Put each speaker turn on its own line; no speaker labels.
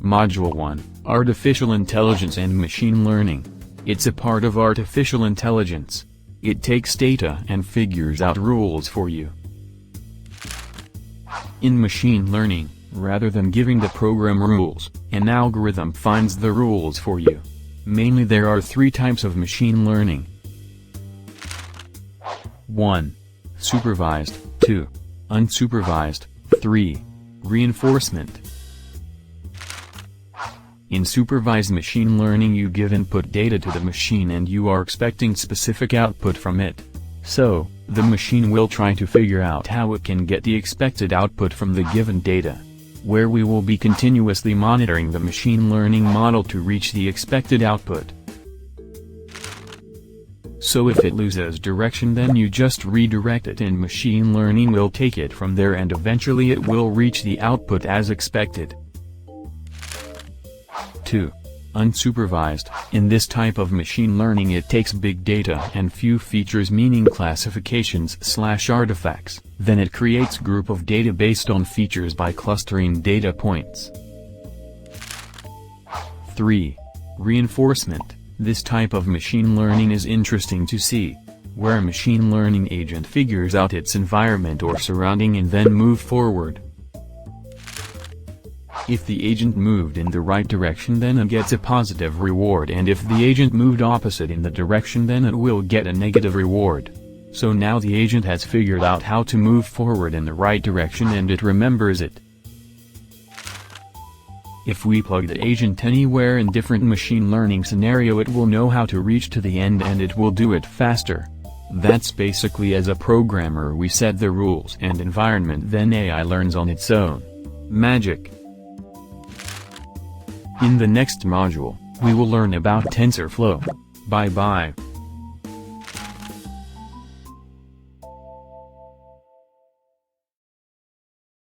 Module 1, Artificial Intelligence and Machine Learning. It's a part of artificial intelligence. It takes data and figures out rules for you. In machine learning, rather than giving the program rules, an algorithm finds the rules for you. Mainly there are 3 types of machine learning. 1. Supervised. 2. Unsupervised. 3. Reinforcement. In supervised machine learning you give input data to the machine and you are expecting specific output from it. So, the machine will try to figure out how it can get the expected output from the given data, where we will be continuously monitoring the machine learning model to reach the expected output. So if it loses direction then you just redirect it and machine learning will take it from there and eventually it will reach the output as expected. 2. Unsupervised. In this type of machine learning it takes big data and few features meaning classifications/artifacts, then it creates group of data based on features by clustering data points. 3. Reinforcement. This type of machine learning is interesting to see, where a machine learning agent figures out its environment or surrounding and then move forward. If the agent moved in the right direction then it gets a positive reward and if the agent moved opposite in the direction then it will get a negative reward. So now the agent has figured out how to move forward in the right direction and it remembers it. If we plug the agent anywhere in different machine learning scenario it will know how to reach to the end and it will do it faster. That's basically as a programmer we set the rules and environment then AI learns on its own. Magic. In the next module, we will learn about TensorFlow. Bye bye.